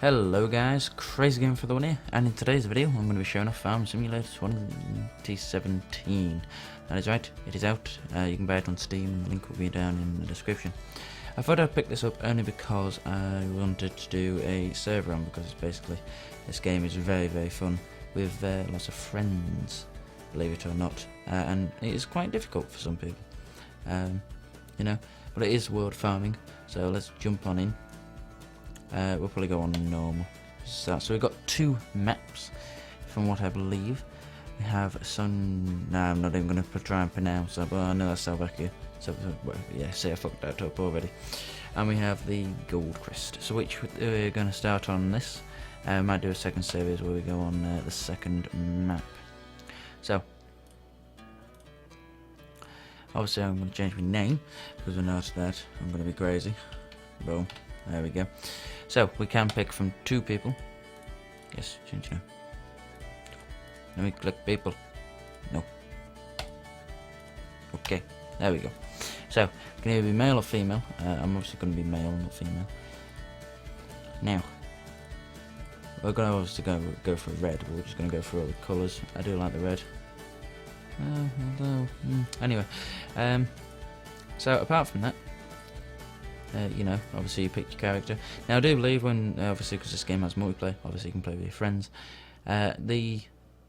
Hello guys, Crazy Game for the one here, and in today's video I'm going to be showing off Farm Simulator 2017. That is right, it is out. You can buy it on Steam and the link will be down in the description. I thought I'd pick this up only because I wanted to do a server run, because it's basically, this game is very fun with lots of friends, believe it or not, and it is quite difficult for some people, you know, but it is world farming, so let's jump on in. We'll probably go on normal. So we've got two maps, from what I believe. We have some. No, I'm not even going to try and pronounce that, but I know that's Slovakia. So yeah, see, I fucked that up already. And we have the Gold Crest. So which we're going to start on this. Might do a second series where we go on the second map. So obviously I'm going to change my name because I noticed that I'm going to be crazy. Boom. There we go. So we can pick from two people. Yes, change now. Let me click people. No. Okay, there we go. So it can either be male or female. I'm obviously going to be male, not female. Now we're going to obviously go for red. We're just going to go for all the colours. I do like the red. Anyway, so apart from that. You know, obviously you pick your character. Now I do believe when, obviously because this game has multiplayer, obviously you can play with your friends, the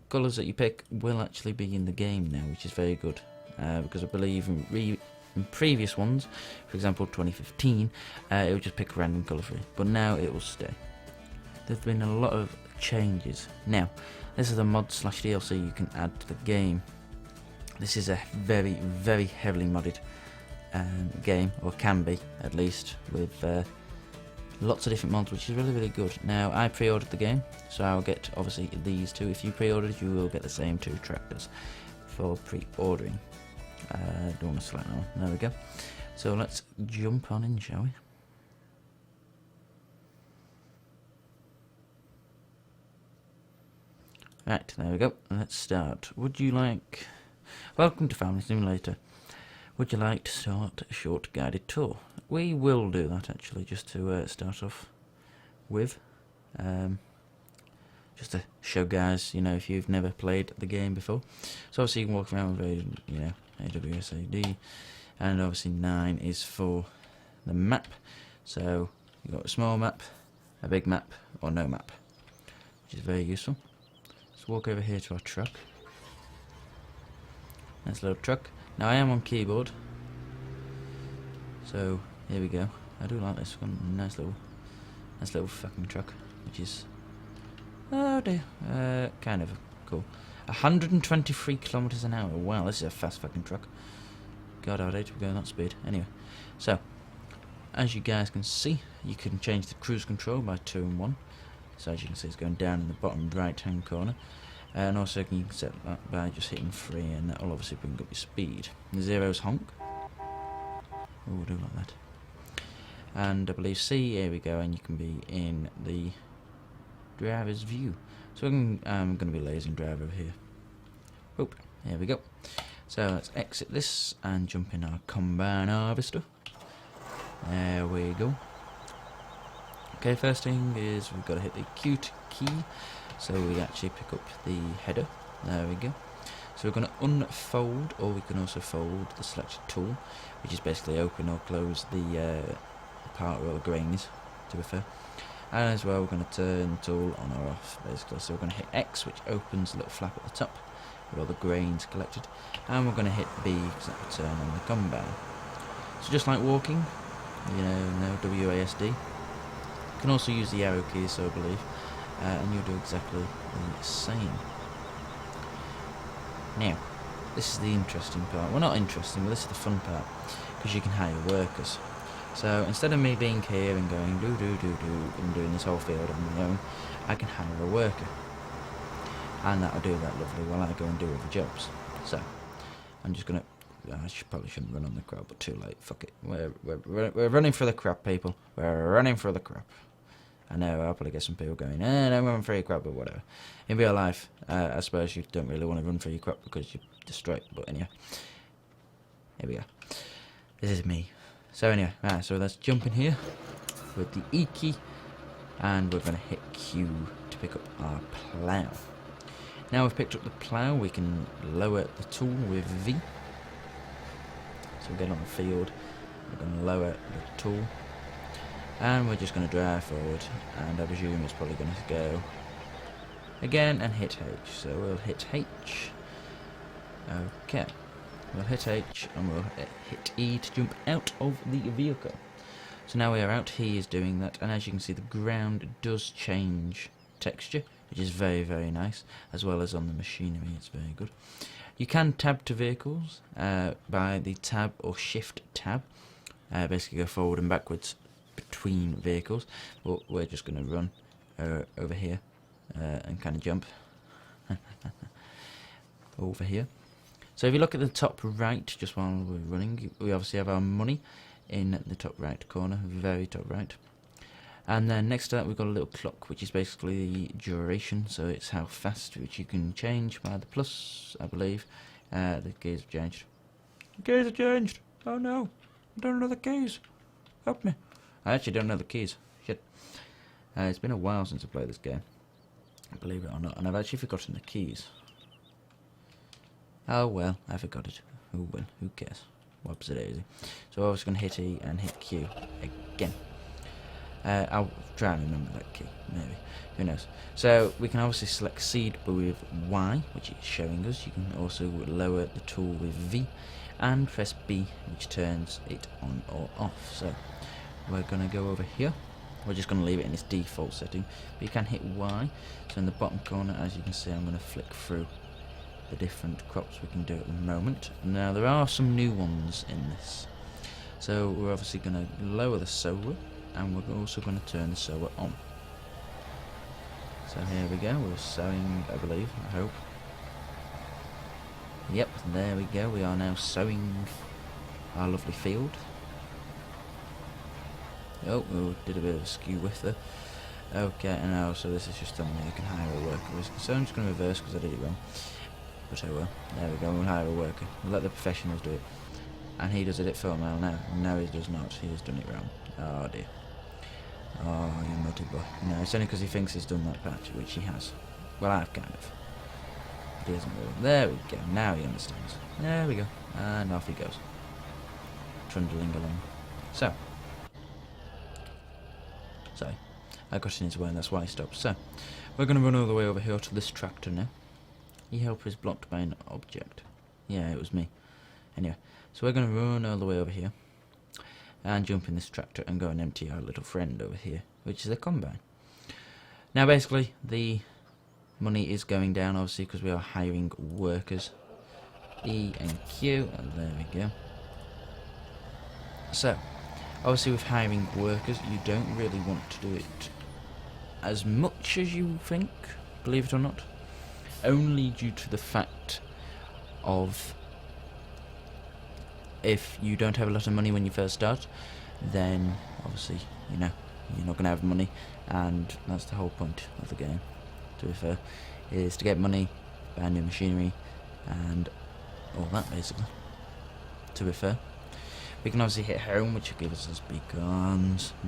colours that you pick will actually be in the game now, which is very good, because I believe in previous ones, for example 2015, it would just pick a random colour for you, but now it will stay. There's been a lot of changes. Now, this is a mod / DLC you can add to the game. This is a very heavily modded game, or can be at least, with lots of different mods, which is really good. Now I pre-ordered the game, so I'll get obviously these two. If you pre-ordered, you will get the same two tractors for pre-ordering. Don't want to select that one. There we go. So let's jump on in, shall we? Right, there we go. Let's start. Would you like... Welcome to Farm Simulator. Would you like to start a short guided tour? We will do that actually, just to start off with. Just to show guys, you know, if you've never played the game before. So obviously you can walk around with, you know, AWSAD, and obviously 9 is for the map. So you've got a small map, a big map, or no map, which is very useful. Let's walk over here to our truck. Nice little truck. Now I am on keyboard, so here we go. I do like this one. Nice little fucking truck, which is, oh dear, kind of cool. 123 kilometers an hour. Wow, this is a fast fucking truck. God, I'd hate to be going that speed. Anyway, so as you guys can see, you can change the cruise control by 2 and 1. So as you can see, it's going down in the bottom right hand corner. And also you can set that by just hitting 3, and that will obviously bring up your speed. 0's honk. Oh, I do like that. And I believe C, here we go, and you can be in the driver's view. So I'm going to be lazy and drive over here. Oh, here we go. So let's exit this and jump in our combine harvester. There we go. Okay, first thing is we've got to hit the Q key. So we actually pick up the header. There we go. So we're going to unfold, or we can also fold the selected tool, which is basically open or close the part where the grain is, to be fair. And as well, we're going to turn the tool on or off, basically. So we're going to hit X, which opens the little flap at the top where all the grain's collected, and we're going to hit B because that will turn on the combine. So just like walking, you know, WASD. You can also use the arrow keys, so I believe. And you'll do exactly the same. Now, this is the interesting part. Well, not interesting, but this is the fun part, because you can hire workers. So instead of me being here and going do and doing this whole field on my own, I can hire a worker, and that'll do that lovely while I go and do other jobs. So I'm just gonna. I probably shouldn't run on the crap, but too late. Fuck it. We're running for the crap, people. We're running for the crap. I know, I'll probably get some people going, don't run for your crap, but whatever. In real life, I suppose you don't really want to run for your crap because you destroy it, but anyway. Here we go. This is me. So anyway, so let's jump in here with the E key, and we're going to hit Q to pick up our plough. Now we've picked up the plough, we can lower the tool with V. So we'll get on the field, we're going to lower the tool, and we're just going to drive forward, and I presume it's probably going to go again and hit H. So we'll hit H. Okay, we'll hit H and we'll hit E to jump out of the vehicle. So now we are out, he is doing that, and as you can see the ground does change texture, which is very, very nice, as well as on the machinery. It's very good. You can tab to vehicles by the tab or shift tab, basically go forward and backwards between vehicles, but we're just going to run over here and kind of jump over here. So if you look at the top right, just while we're running, we obviously have our money in the top right corner, very top right. And then next to that we've got a little clock, which is basically the duration, so it's how fast, which you can change by the plus, I believe. The keys have changed. The keys have changed! Oh no! I don't know the keys! Help me! I actually don't know the keys. Shit. It's been a while since I played this game, believe it or not, and I've actually forgotten the keys. Oh well, I forgot it. Oh well, who cares? Whoops, it easy. So I was going to hit E and hit Q again. I'll try and remember that key, maybe. Who knows? So we can obviously select seed with Y, which is showing us. You can also lower the tool with V, and press B, which turns it on or off. So we're going to go over here. We're just going to leave it in its default setting, but you can hit Y. So in the bottom corner, as you can see, I'm going to flick through the different crops we can do at the moment. Now there are some new ones in this. So we're obviously going to lower the solar, and we're also going to turn the solar on. So here we go, we're sowing, I believe, I hope. Yep, there we go, we are now sowing our lovely field. Oh, we did a bit of a skew with there. Okay, and now, so this is just telling me I can hire a worker. So I'm just going to reverse because I did it wrong. But I will. There we go, we'll hire a worker. We'll let the professionals do it. And he does it at 4 mile now. No, he does not. He has done it wrong. Oh dear. Oh, you naughty boy. No, it's only because he thinks he's done that patch, which he has. Well, I've kind of. But he hasn't really. There we go. Now he understands. There we go. And off he goes. Trundling along. So. Sorry. I got in his way and that's why he stopped. So, we're going to run all the way over here to this tractor now. E-helper is blocked by an object. Yeah, it was me. Anyway, so we're going to run all the way over here and jump in this tractor and go and empty our little friend over here, which is a combine. Now basically the money is going down obviously because we are hiring workers. E and Q, and there we go. So obviously with hiring workers you don't really want to do it as much as you think, believe it or not, only due to the fact of if you don't have a lot of money when you first start, then obviously, you know, you're not going to have money, and that's the whole point of the game, to be fair, is to get money, buy new machinery, and all that basically, to be fair. We can obviously hit home, which will give us this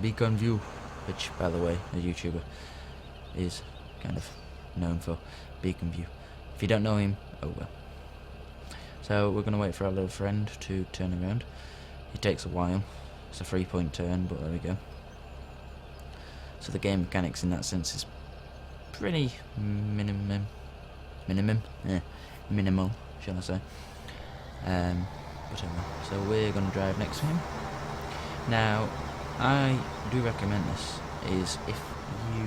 beacon view, which, by the way, a YouTuber is kind of known for, beacon view. If you don't know him, oh well. So we're going to wait for our little friend to turn around. It takes a while. It's a 3-point turn, but there we go. So the game mechanics in that sense is pretty minimal, shall I say. Whatever. So we're going to drive next to him. Now, I do recommend this, is if you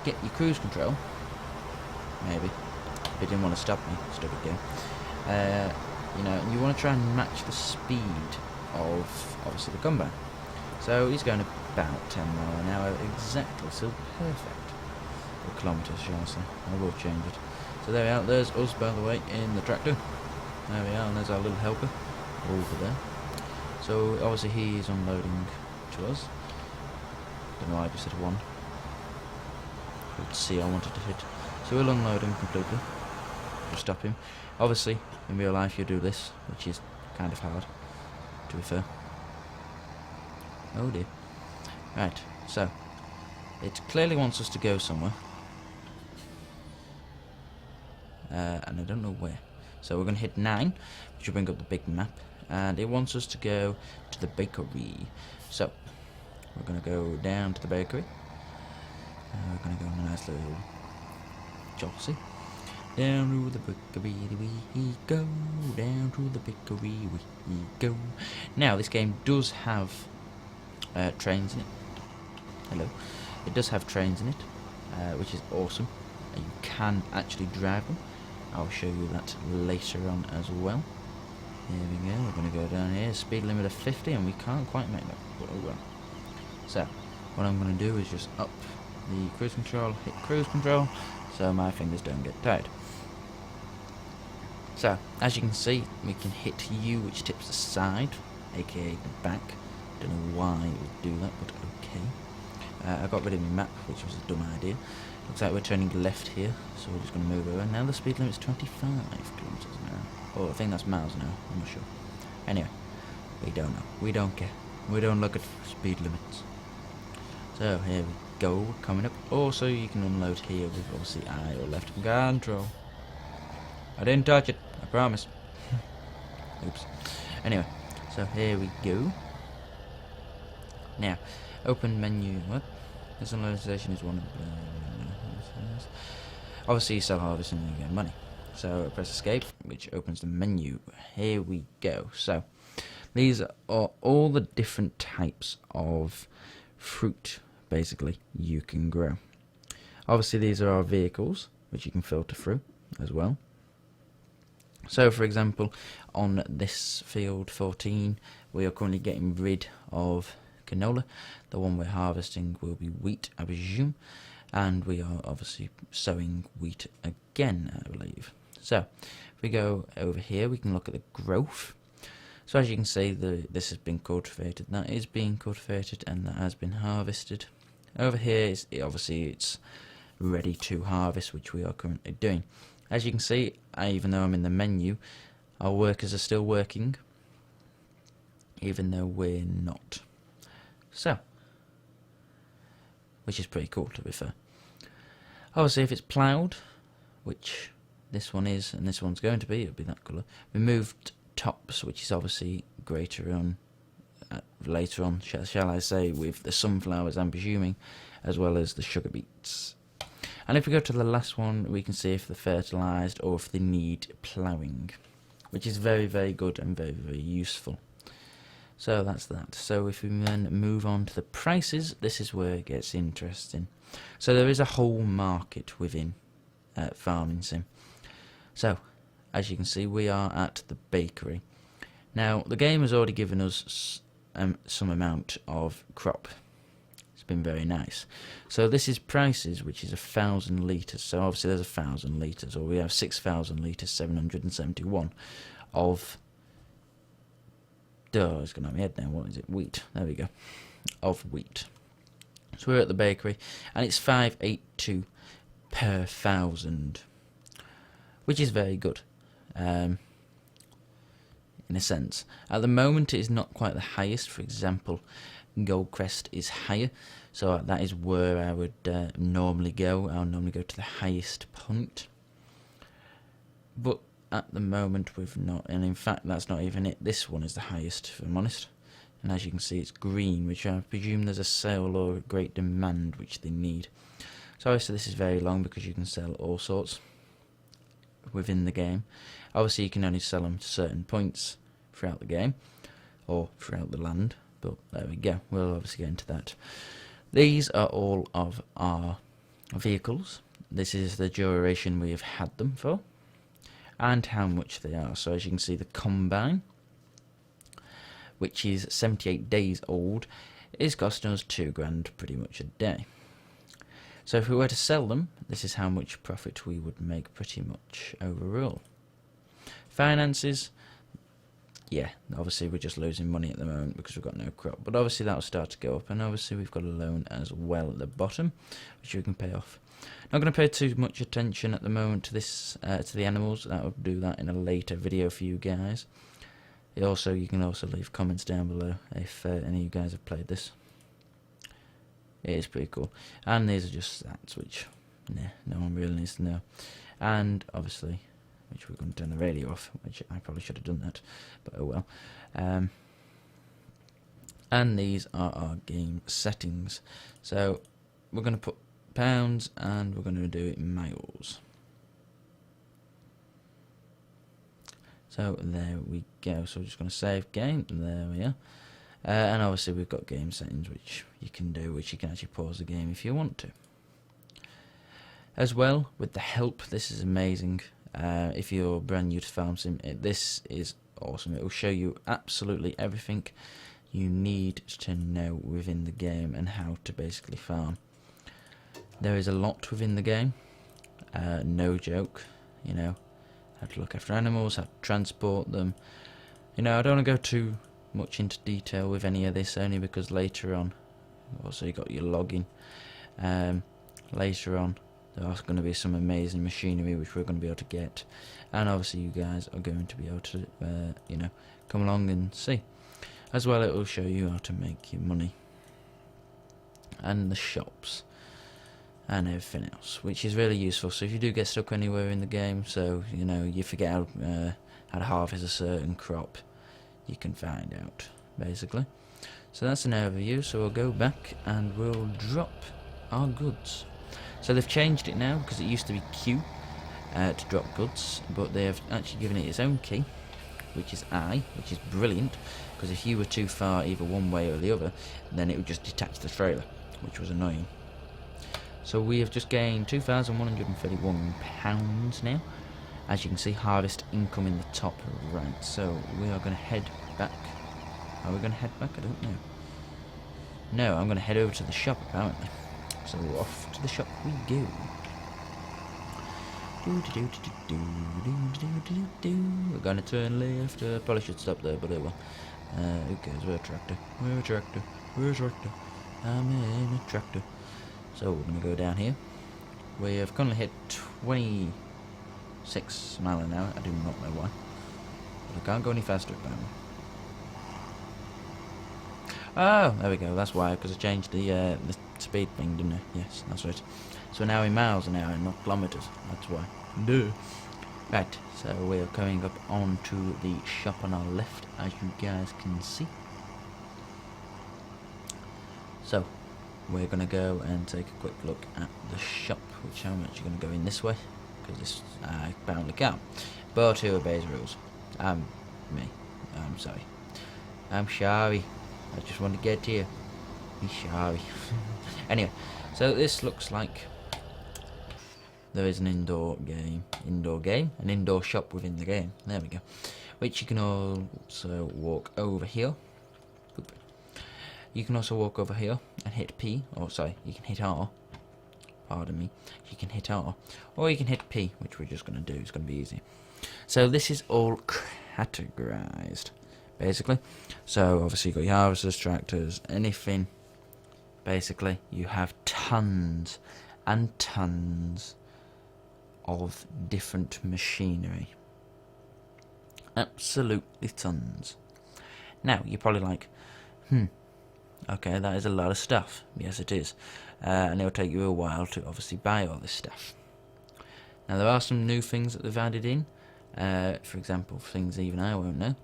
get your cruise control, maybe, if you didn't want to stop me, stupid game, you know, you want to try and match the speed of, obviously, the combine. So he's going about 10 mile an hour exactly, so perfect. Or kilometres, shall I say. I will change it. So there we are, there's us, by the way, in the tractor. There we are, and there's our little helper over there. So obviously he's unloading to us. Don't know why I just hit 1. Let's see, I wanted to hit. So we'll unload him completely. Just stop him. Obviously, in real life you do this, which is kind of hard, to be fair. Oh dear. Right, so It clearly wants us to go somewhere. And I don't know where. So we're going to hit 9, which will bring up the big map. And it wants us to go to the bakery. So we're going to go down to the bakery. We're going to go on a nice little jossie. Down to the bakery we go. Down to the bakery we go. Now this game does have trains in it. Hello. It does have trains in it, which is awesome. You can actually drive them. I'll show you that later on as well. Here we go. We're going to go down here. Speed limit of 50, and we can't quite make that. But oh well. So what I'm going to do is just up the cruise control, hit cruise control, so my fingers don't get tired. So as you can see, we can hit U, which tips the side, aka the back. Don't know why it would do that, but okay. I got rid of my map, which was a dumb idea. Looks like we're turning left here, so we're just going to move over. Now the speed limit's 25 kilometers an hour. Oh, I think that's miles an hour. I'm not sure. Anyway, we don't know. We don't care. We don't look at speed limits. So here we go, coming up. Also, you can unload here with obviously I or left control. I didn't touch it. I promise. Oops. Anyway, so here we go. Now, open menu. What? Personalization is one of the. Obviously, you sell harvest and you get money. So press escape, which opens the menu. Here we go. So these are all the different types of fruit, basically, you can grow. Obviously, these are our vehicles, which you can filter through as well. So, for example, on this field 14, we are currently getting rid of canola. The one we're harvesting will be wheat, I presume, and we are obviously sowing wheat again, I believe. So, if we go over here, we can look at the growth. So as you can see, this has been cultivated, that is being cultivated, and that has been harvested. Over here, obviously it's ready to harvest, which we are currently doing. As you can see, even though I'm in the menu, our workers are still working, even though we're not. So, which is pretty cool, to be fair. Obviously, if it's ploughed, which this one is, and this one's going to be, it'll be that colour. Removed tops, which is obviously greater on, later on, shall I say, with the sunflowers, I'm presuming, as well as the sugar beets. And if we go to the last one, we can see if they're fertilised or if they need ploughing, which is very, very good and very, very useful. So that's that. So if we then move on to the prices, this is where it gets interesting. So there is a whole market within Farming Sim. So, as you can see, we are at the bakery. Now, the game has already given us some amount of crop. It's been very nice. So this is prices, which is 1,000 litres. So obviously there's 1,000 litres, or we have 6,000 litres, 771 of... Duh, it's gone out of my head now. What is it? Wheat. There we go. Of wheat. So we're at the bakery, and it's 582 per 1,000, which is very good, in a sense. At the moment, it is not quite the highest. For example, Goldcrest is higher, so that is where I would normally go. I'll normally go to the highest point, but at the we've not, and in fact, that's not even it. This one is the highest, if I'm honest. And as you can see, it's green, which I presume there's a sale or a great demand which they need. So obviously this is very long because you can sell all sorts within the game. Obviously you can only sell them to certain points throughout the game, or throughout the land, but there we go. We'll obviously get into that. These are all of our vehicles. This is the duration we have had them for, and how much they are. So as you can see, the Combine, which is 78 days old, is costing us £2 pretty much a day. So if we were to sell them, this is how much profit we would make pretty much overall. Finances, yeah, obviously we're just losing money at the moment because we've got no crop, but obviously that'll start to go up, and obviously we've got a loan as well at the bottom, which we can pay off. Not going to pay too much attention at the moment to this, to the animals. That will do that in a later video for you guys. Also, you can also leave comments down below if any of you guys have played this. It is pretty cool. And these are just stats, which no one really needs to know. And obviously, which we're going to turn the radio off, which I probably should have done that, but oh well. And these are our game settings. So we're going to put pounds and we're going to do it in miles. So there we go. So we're just going to save game. There we are. And obviously we've got game settings which you can do, which you can actually pause the game if you want to. As well, with the help, this is amazing. If you're brand new to Farm Sim, this is awesome. It will show you absolutely everything you need to know within the game and how to basically farm. There is a lot within the game, no joke, you know, how to look after animals, how to transport them. You know, I don't want to go too much into detail with any of this, only because later on, also you got your login, later on there are going to be some amazing machinery which we're going to be able to get, and obviously you guys are going to be able to you know, come along and see. As well, it will show you how to make your money and the shops and everything else, which is really useful. So if you do get stuck anywhere in the game, so you know you forget how to harvest a certain crop, you can find out basically. So that's an overview. So we'll go back and we'll drop our goods. So they've changed it now because it used to be Q to drop goods, but they have actually given it its own key, which is I, which is brilliant, because if you were too far either one way or the other, then it would just detach the trailer, which was annoying. So we have just gained £2,131 now. As you can see, harvest income in the top right. So we are going to head back. Are we going to head back? I don't know. No, I'm going to head over to the shop apparently. So off to the shop we go. We're going to turn left. Probably should stop there, but it will. Who cares? We're a tractor. We're a tractor. We're a tractor. I'm in a tractor. So we're going to go down here. We have currently hit 26 miles an hour. I do not know why, but I can't go any faster apparently. Oh, there we go. That's why, because I changed the speed thing, didn't I? Yes, that's right. So now in miles an hour, not kilometers. That's why. Duh. Right. So we are coming up onto the shop on our left, as you guys can see. So we're going to go and take a quick look at the shop, which I'm actually going to go in this way, because this I apparently can't. But who obeys rules? Me. I'm sorry. I'm sorry. I just want to get here. I'm sorry. Anyway, so this looks like there is an indoor game, an indoor shop within the game. There we go. Which you can also walk over here. Oop. You can also walk over here and hit P, or sorry, you can hit R. Pardon me. You can hit R, or you can hit P, which we're just going to do. It's going to be easy. So this is all categorized, basically. So obviously you've got your harvesters, tractors, anything. Basically, you have tons and tons of different machinery. Absolutely tons. Now, you're probably like, okay, that is a lot of stuff. Yes, it is. And it'll take you a while to obviously buy all this stuff. Now, there are some new things that they've added in. For example, things even I won't know.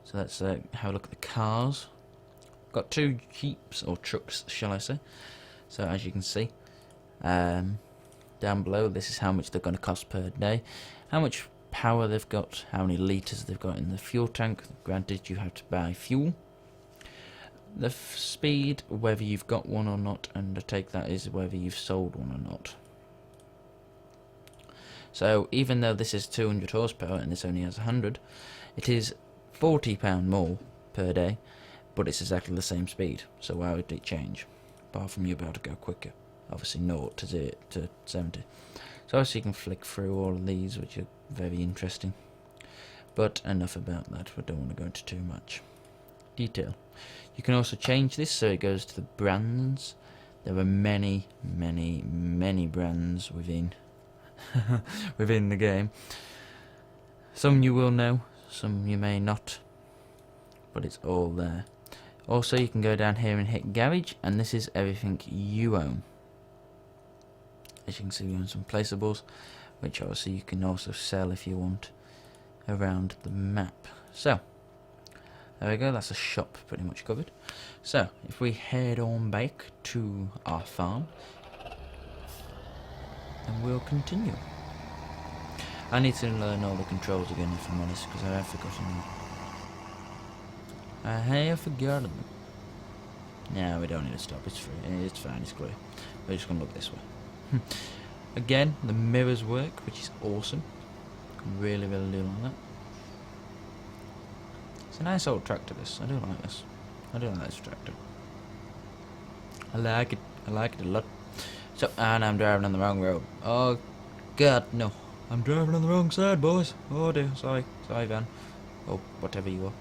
So let's have a look at the cars. Got two jeeps, or trucks, shall I say. So as you can see, down below, this is how much they're going to cost per day, how much power they've got, how many litres they've got in the fuel tank. Granted, you have to buy fuel. The speed, whether you've got one or not, and I take that is whether you've sold one or not. So even though this is 200 horsepower and this only has 100, it is £40 more per day, but it's exactly the same speed. So why would it change? Apart from you'll be able to go quicker. Obviously 0 to 70. So obviously you can flick through all of these, which are very interesting. But enough about that. We don't want to go into too much detail. You can also change this so it goes to the brands. There are many, many, many brands within within the game. Some you will know, some you may not, but it's all there. Also, you can go down here and hit garage, and this is everything you own. As you can see, we own some placeables, which obviously you can also sell if you want around the map. So, there we go, that's a shop pretty much covered. So, if we head on back to our farm, and we'll continue. I need to learn all the controls again, if I'm honest, because I have forgotten them. I have forgotten them. No, we don't need to stop, it's free, it's fine, it's clear. We're just going to look this way. Again, the mirrors work, which is awesome. Really, really do like that. It's a nice old tractor, this. I do like this. I do like this tractor. I like it a lot. So, and I'm driving on the wrong road. Oh, God, no. I'm driving on the wrong side, boys. Oh, dear. Sorry, van. Oh, whatever you are.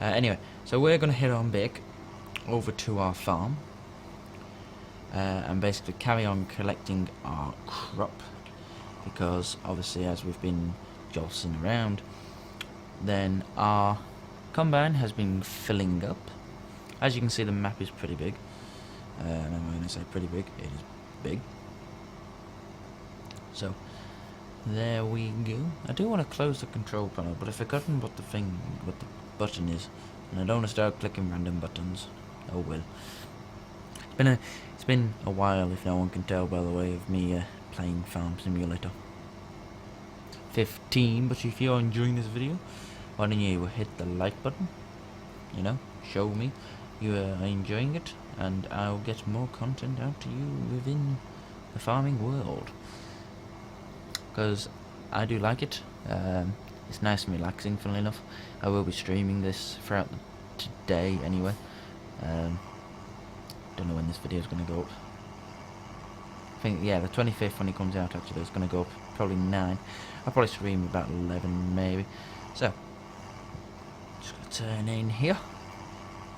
Anyway, so we're going to head on back over to our farm. And basically carry on collecting our crop. Because, obviously, as we've been jolting around, then our combine has been filling up. As you can see, the map is pretty big. And when I say pretty big, it is big. So, there we go. I do want to close the control panel, but I've forgotten what the button is, and I don't want to start clicking random buttons. Oh well. It's been a while, if no one can tell by the way of me playing Farm Simulator 15. But if you're enjoying this video, why don't you hit the like button? You know, show me you are enjoying it, and I'll get more content out to you within the farming world. Because I do like it. It's nice and relaxing, funnily enough. I will be streaming this throughout today anyway. Don't know when this video is going to go up. I think, yeah, the 25th when it comes out actually is going to go up, probably 9. I'll probably stream about 11 maybe. So, just going to turn in here.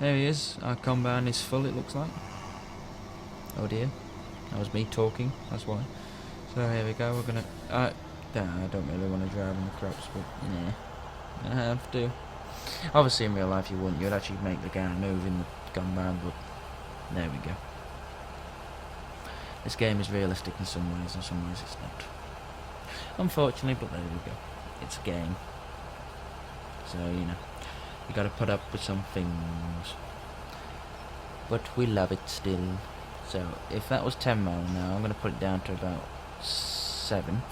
There he is. Our combine is full, it looks like. Oh dear. That was me talking, that's why. So here we go, we're going to... I don't really want to drive on the crops, but yeah, I have to. Obviously in real life you wouldn't, you'd actually make the guy move in the combine, but there we go. This game is realistic in some ways, and some ways it's not. Unfortunately, but there we go. It's a game. So, you know, you gotta put up with some things. But we love it still. So, if that was 10 miles an hour, I'm gonna put it down to about 7.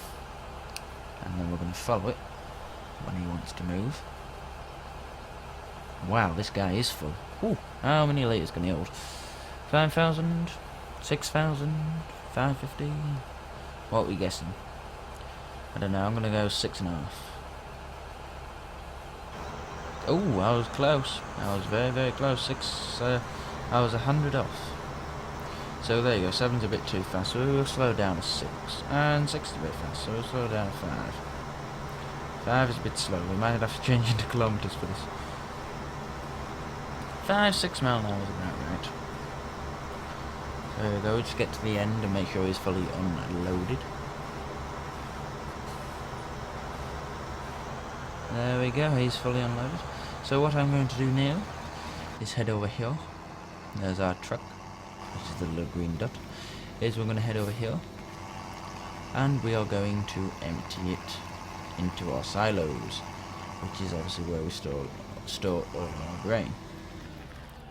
And then we're gonna follow it when he wants to move. Wow, this guy is full. Ooh, how many litres can he hold? 5,000? 6,000? 550? What are we guessing? I don't know, I'm gonna go 6.5. Oh, I was close. I was very, very close. I was 100 off. So there you go, 7's a bit too fast, so we'll slow down to 6. And 6 is a bit fast, so we'll slow down to 5. 5 is a bit slow, we might have to change into kilometres for this. 5-6 miles an hour is about right. There we go, just get to the end and make sure he's fully unloaded. There we go, he's fully unloaded. So what I'm going to do now is head over here. There's our truck, which is the little green dot. We're going to head over here, and we are going to empty it into our silos, which is obviously where we store all our grain.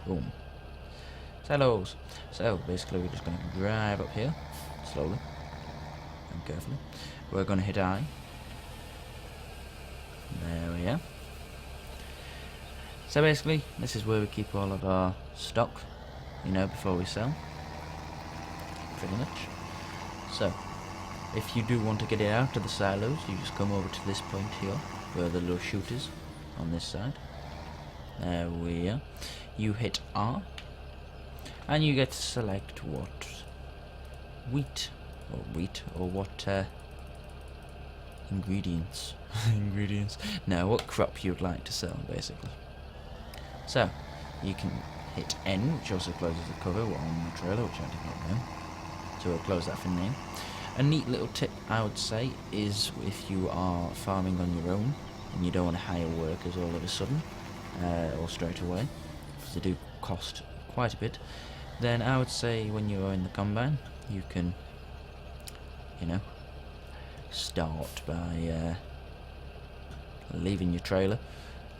Boom. Silos. So basically we're just going to drive up here slowly and carefully. We're going to hit I. There we are. So basically this is where we keep all of our stock, you know, before we sell, pretty much. So if you do want to get it out of the silos, you just come over to this point here where the little chute is on this side. There we are. You hit R and you get to select what wheat or what ingredients no, what crop you'd like to sell basically. So you can hit N, which also closes the cover on the trailer, which I did not know, so we'll close that for now. A neat little tip I would say is if you are farming on your own and you don't want to hire workers all of a sudden or straight away, because they do cost quite a bit, then I would say when you are in the combine, you can, you know, start by leaving your trailer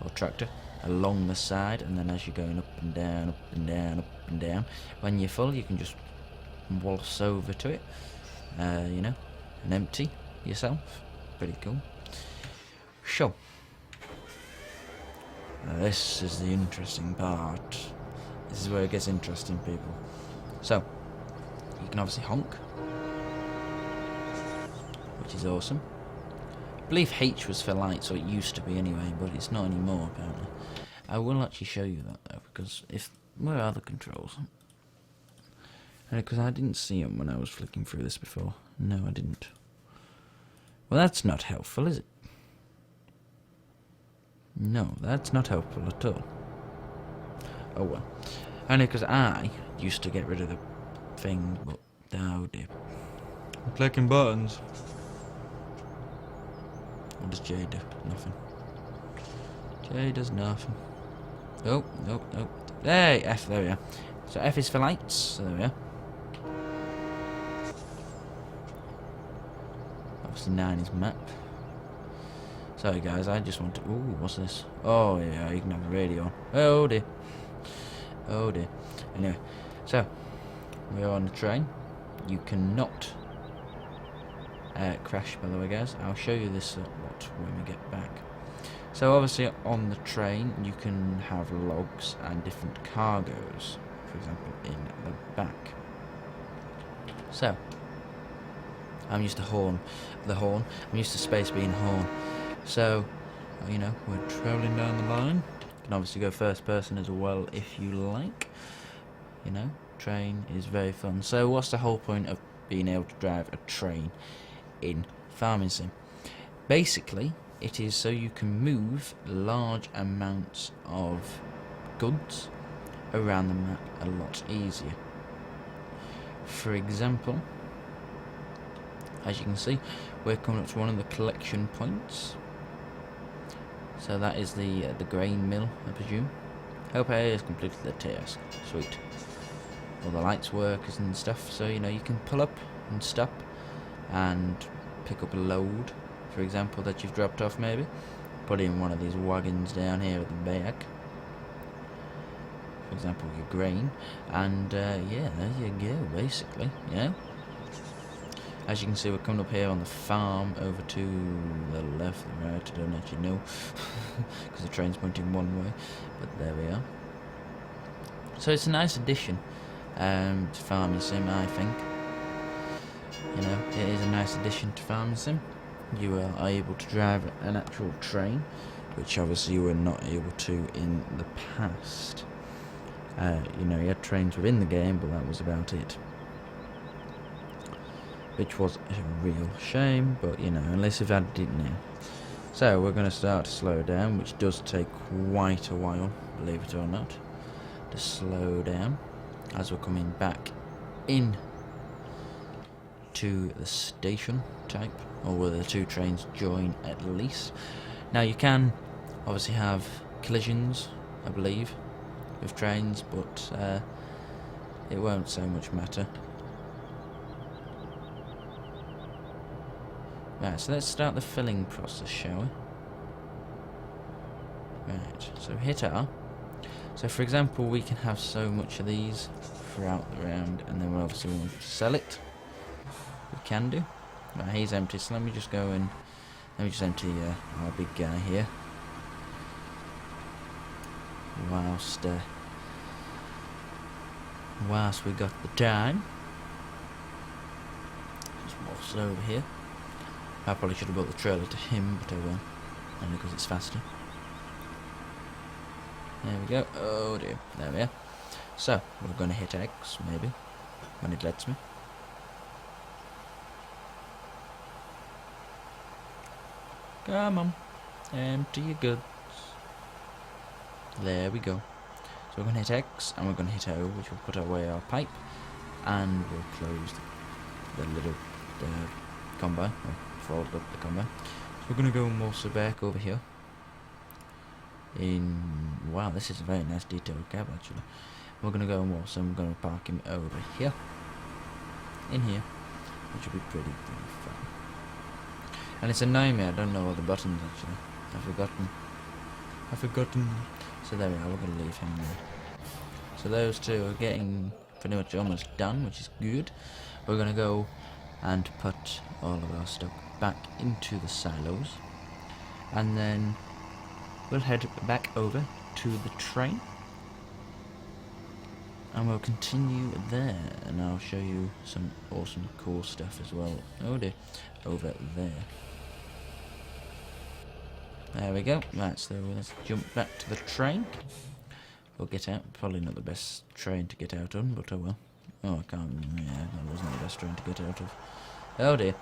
or tractor along the side, and then as you're going up and down, up and down, up and down, when you're full, you can just waltz over to it, you know, and empty yourself. Pretty cool. So, this is the interesting part. This is where it gets interesting, people. So, you can obviously honk, which is awesome. I believe H was for lights, or it used to be anyway, but it's not anymore apparently. I will actually show you that though, because where are the controls? Because I didn't see them when I was flicking through this before. No, I didn't. Well, that's not helpful, is it? No, that's not helpful at all. Oh well. Only because I used to get rid of the thing, but oh dear. I'm clicking buttons. What does J do? Nothing. J does nothing. Oh, no, no. Hey, F, there we are. So F is for lights, so there we are. Obviously 9 is map. Sorry guys, I just want to... Ooh, what's this? Oh yeah, you can have the radio on. Oh dear. Oh dear. Anyway, so we are on the train. You cannot crash, by the way guys. I'll show you this a lot when we get back. So obviously on the train you can have logs and different cargoes, for example in the back. So I'm used to the horn. I'm used to space being horn. So, you know, we're travelling down the line. You can obviously go first person as well if you like. You know, train is very fun. So what's the whole point of being able to drive a train in Farming Sim? Basically, it is so you can move large amounts of goods around the map a lot easier. For example, as you can see, we're coming up to one of the collection points. So that is the grain mill, I presume. Hope I has completed the task. Sweet. All the lights work and stuff, so you know you can pull up and stop and pick up a load, for example, that you've dropped off maybe. Put in one of these wagons down here at the back. For example, your grain. And yeah, there you go, basically, you know. As you can see, we're coming up here on the farm over to the left, the right, I don't actually know, because the train's pointing one way, but there we are. So it's a nice addition to Farming Sim, I think. You know, it is a nice addition to Farming Sim. You are able to drive an actual train, which obviously you were not able to in the past. You know, you had trains within the game, but that was about it. Which was a real shame, but you know, unless you've added it now. So we're going to start to slow down, which does take quite a while, believe it or not, to slow down as we're coming back in to the station type, or where the two trains join at least. Now you can obviously have collisions, I believe, with trains, but it won't so much matter. Right, so let's start the filling process, shall we? Right, so hit R. So for example, we can have so much of these throughout the round, and then we obviously want to sell it. We can do. Right, he's empty, so let me just go and let me just empty our big guy here. Whilst we got the time. Just waltz over here. I probably should have brought the trailer to him, but I won't, only because it's faster. There we go. Oh dear. There we are. So, we're going to hit X, maybe, when it lets me. Come on. Empty your goods. There we go. So we're going to hit X, and we're going to hit O, which will put away our pipe, and we'll close the little combine, or fold up the combine. So we're going to go and waltz back over here in Wow, this is a very nice detailed cab actually. We're gonna go and walk, so I'm gonna park him over here. In here. Which will be pretty fun. And it's annoying me, I don't know all the buttons actually. I've forgotten. So there we are, we're gonna leave him there. So those two are getting pretty much almost done, which is good. We're gonna go and put all of our stuff back into the silos. And then we'll head back over to the train. And we'll continue there, and I'll show you some awesome cool stuff as well. Oh dear, over there. There we go. Right, so let's jump back to the train. We'll get out. Probably not the best train to get out on, but oh well. Oh, I can't. Yeah, that wasn't the best train to get out of. Oh dear.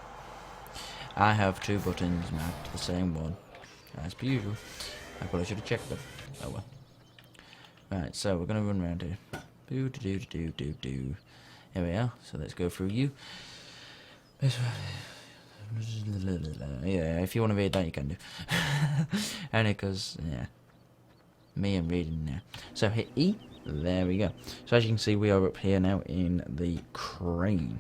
I have two buttons mapped to the same one, as per usual. I probably should have checked them. Oh well. Right, so we're gonna run around here. Here we are. So let's go through you. Yeah, if you want to read that, you can do. Only because, yeah, me and reading now. So hit E. There we go. So as you can see, we are up here now in the crane.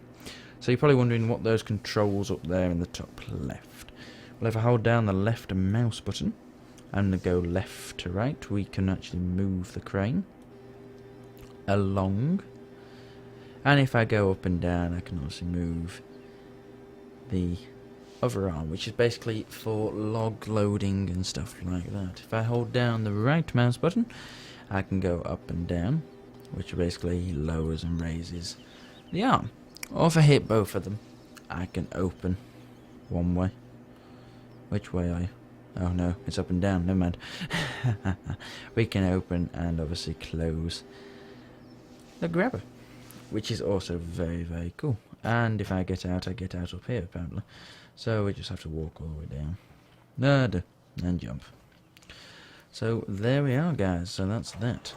So you're probably wondering what those controls up there in the top left. Well, if I hold down the left mouse button and go left to right, we can actually move the crane along. And if I go up and down, I can also move the other arm, which is basically for log loading and stuff like that. If I hold down the right mouse button, I can go up and down, which basically lowers and raises the arm. Or if I hit both of them, I can open one way. Which way oh no, it's up and down, never mind. We can open and obviously close the grabber, which is also very, very cool. And if I get out up here apparently. So we just have to walk all the way down. And jump. So there we are, guys. So that's that.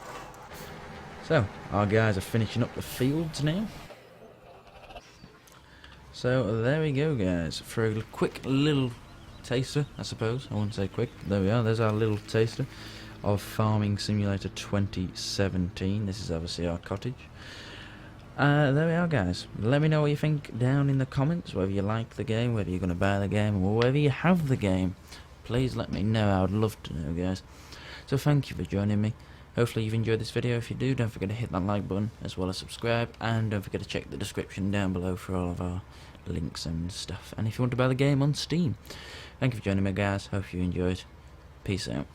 So our guys are finishing up the fields now. So there we go, guys. For a quick little taster, I suppose. I wouldn't say quick. There we are. There's our little taster of Farming Simulator 2017. This is obviously our cottage. There we are, guys. Let me know what you think down in the comments, whether you like the game, whether you're going to buy the game, or whether you have the game. Please let me know. I would love to know, guys. So thank you for joining me. Hopefully you've enjoyed this video. If you do, don't forget to hit that like button, as well as subscribe, and don't forget to check the description down below for all of our links and stuff. And if you want to buy the game on Steam. Thank you for joining me, guys. Hope you enjoyed. Peace out.